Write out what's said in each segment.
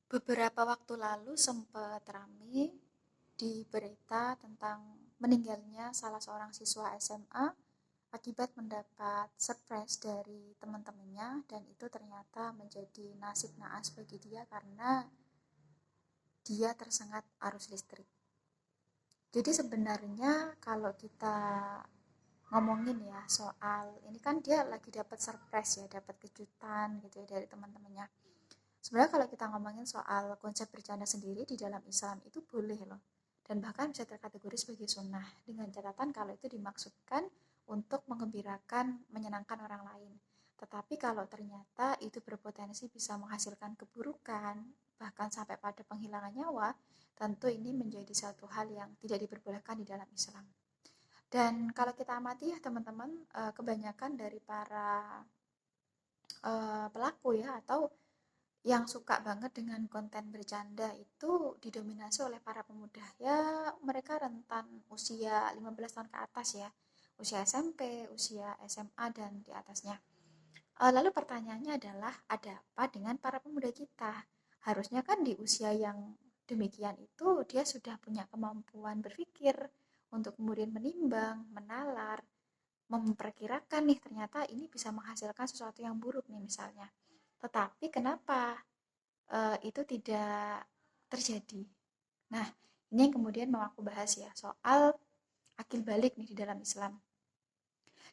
Beberapa waktu lalu sempat ramai di berita tentang meninggalnya salah seorang siswa SMA akibat mendapat surprise dari teman-temannya, dan itu ternyata menjadi nasib naas bagi dia karena dia tersengat arus listrik. Jadi sebenarnya kalau kita ngomongin ya soal ini, kan dia lagi dapat surprise ya, dapat kejutan gitu ya dari teman-temannya. Sebenarnya kalau kita ngomongin soal konsep bercanda sendiri di dalam Islam itu boleh loh. Dan bahkan bisa terkategori sebagai sunnah. Dengan catatan kalau itu dimaksudkan untuk mengembirakan, menyenangkan orang lain. Tetapi kalau ternyata itu berpotensi bisa menghasilkan keburukan, bahkan sampai pada penghilangan nyawa, tentu ini menjadi satu hal yang tidak diperbolehkan di dalam Islam. Dan kalau kita amati ya teman-teman, kebanyakan dari para pelaku ya, atau yang suka banget dengan konten bercanda itu didominasi oleh para pemuda. Ya, mereka rentan usia 15 tahun ke atas ya. Usia SMP, usia SMA, dan di atasnya. Lalu pertanyaannya adalah, ada apa dengan para pemuda kita? Harusnya kan di usia yang demikian itu dia sudah punya kemampuan berpikir untuk kemudian menimbang, menalar, memperkirakan nih ternyata ini bisa menghasilkan sesuatu yang buruk nih misalnya. Tetapi kenapa itu tidak terjadi? Nah, ini yang kemudian mau aku bahas ya, soal akil balik nih di dalam Islam.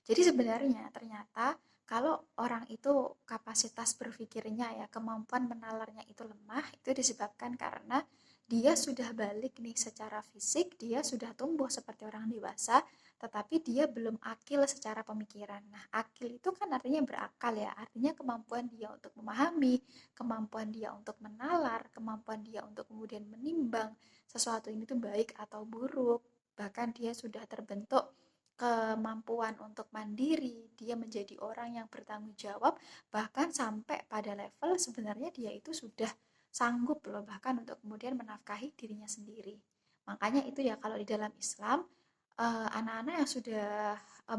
Jadi sebenarnya ternyata kalau orang itu kapasitas berpikirnya ya, kemampuan menalarnya itu lemah, itu disebabkan karena dia sudah balik nih secara fisik, dia sudah tumbuh seperti orang dewasa, tetapi dia belum akil secara pemikiran. Nah, akil itu kan artinya berakal ya, artinya kemampuan dia untuk memahami, kemampuan dia untuk menalar, kemampuan dia untuk kemudian menimbang sesuatu ini tuh baik atau buruk. Bahkan dia sudah terbentuk kemampuan untuk mandiri, dia menjadi orang yang bertanggung jawab, bahkan sampai pada level sebenarnya dia itu sudah sanggup loh bahkan untuk kemudian menafkahi dirinya sendiri. Makanya itu ya, kalau di dalam Islam, anak-anak yang sudah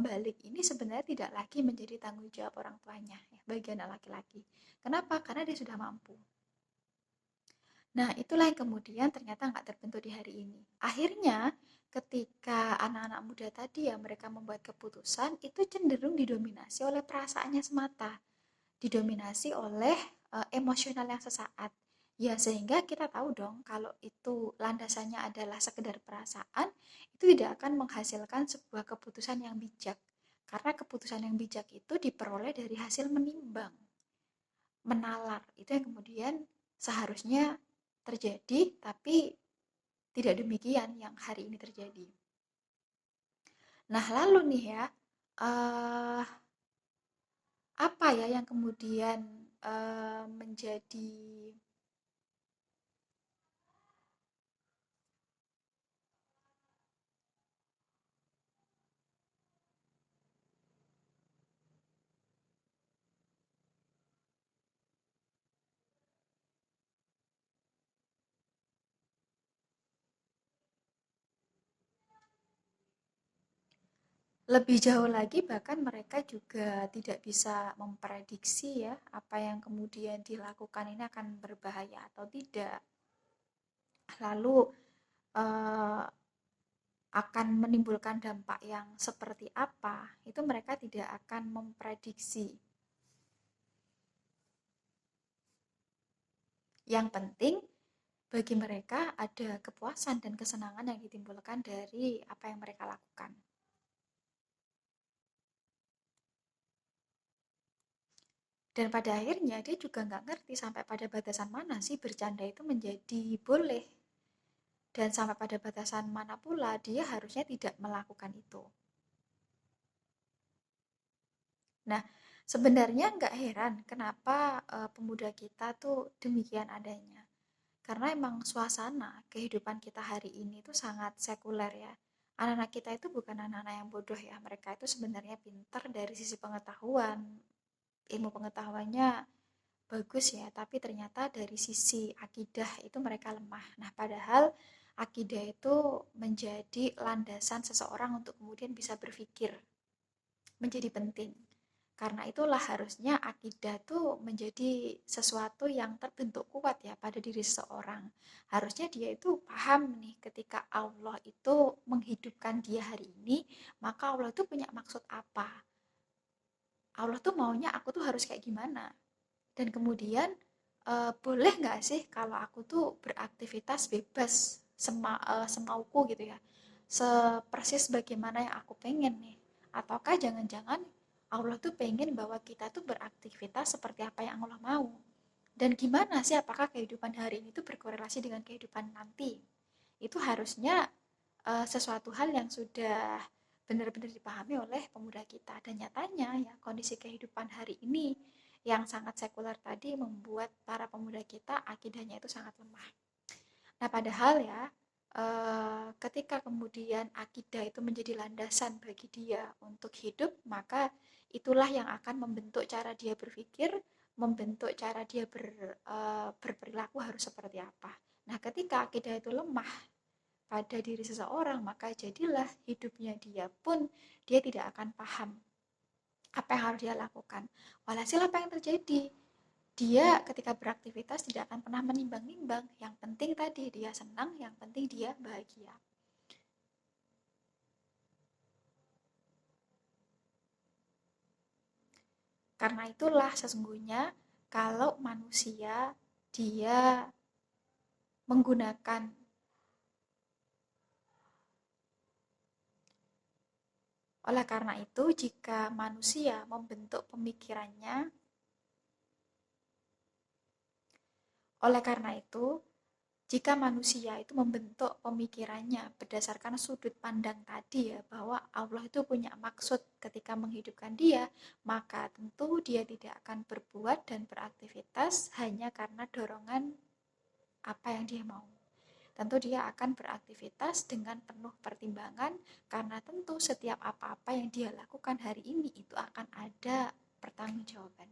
balik ini sebenarnya tidak lagi menjadi tanggung jawab orang tuanya ya, bagi anak laki-laki. Kenapa? Karena dia sudah mampu. Nah, itulah yang kemudian ternyata nggak terbentuk di hari ini. Akhirnya, ketika anak-anak muda tadi ya mereka membuat keputusan, itu cenderung didominasi oleh perasaannya semata, didominasi oleh emosional yang sesaat. Ya, sehingga kita tahu dong kalau itu landasannya adalah sekedar perasaan, itu tidak akan menghasilkan sebuah keputusan yang bijak. Karena keputusan yang bijak itu diperoleh dari hasil menimbang, menalar. Itu yang kemudian seharusnya terjadi, tapi tidak demikian yang hari ini terjadi. Nah, lalu nih ya, eh, apa ya yang kemudian menjadi lebih jauh lagi, bahkan mereka juga tidak bisa memprediksi ya apa yang kemudian dilakukan ini akan berbahaya atau tidak. Lalu eh, akan menimbulkan dampak yang seperti apa, itu mereka tidak akan memprediksi. Yang penting bagi mereka ada kepuasan dan kesenangan yang ditimbulkan dari apa yang mereka lakukan. Dan pada akhirnya dia juga nggak ngerti sampai pada batasan mana sih bercanda itu menjadi boleh. Dan sampai pada batasan mana pula dia harusnya tidak melakukan itu. Nah, sebenarnya nggak heran kenapa pemuda kita tuh demikian adanya. Karena emang suasana kehidupan kita hari ini tuh sangat sekuler ya. Anak-anak kita itu bukan anak-anak yang bodoh ya. Mereka itu sebenarnya pintar dari sisi pengetahuan. Ilmu pengetahuannya bagus ya, tapi ternyata dari sisi akidah itu mereka lemah. Nah, padahal akidah itu menjadi landasan seseorang untuk kemudian bisa berpikir, menjadi penting. Karena itulah harusnya akidah tuh menjadi sesuatu yang terbentuk kuat ya pada diri seseorang. Harusnya dia itu paham nih ketika Allah itu menghidupkan dia hari ini, maka Allah itu punya maksud apa. Allah tuh maunya aku tuh harus kayak gimana. Dan kemudian boleh nggak sih kalau aku tuh beraktivitas bebas semauku gitu ya. Sepersis bagaimana yang aku pengen nih. Ataukah jangan-jangan Allah tuh pengen bahwa kita tuh beraktivitas seperti apa yang Allah mau. Dan gimana sih apakah kehidupan hari ini tuh berkorelasi dengan kehidupan nanti? Itu harusnya sesuatu hal yang sudah benar-benar dipahami oleh pemuda kita. Dan nyatanya ya kondisi kehidupan hari ini yang sangat sekuler tadi membuat para pemuda kita akidahnya itu sangat lemah. Nah padahal ya ketika kemudian akidah itu menjadi landasan bagi dia untuk hidup, maka itulah yang akan membentuk cara dia berpikir, membentuk cara dia berperilaku harus seperti apa. Nah ketika akidah itu lemah pada diri seseorang, maka jadilah hidupnya dia pun dia tidak akan paham apa yang harus dia lakukan. Walhasil apa yang terjadi? Dia ketika beraktivitas tidak akan pernah menimbang-nimbang. Yang penting tadi dia senang, yang penting dia bahagia. Karena itulah sesungguhnya kalau manusia dia menggunakan oleh karena itu jika manusia membentuk pemikirannya oleh karena itu jika manusia itu membentuk pemikirannya berdasarkan sudut pandang tadi ya bahwa Allah itu punya maksud ketika menghidupkan dia, maka tentu dia tidak akan berbuat dan beraktivitas hanya karena dorongan apa yang dia mau. Tentu dia akan beraktivitas dengan penuh pertimbangan karena tentu setiap apa-apa yang dia lakukan hari ini itu akan ada pertanggungjawaban.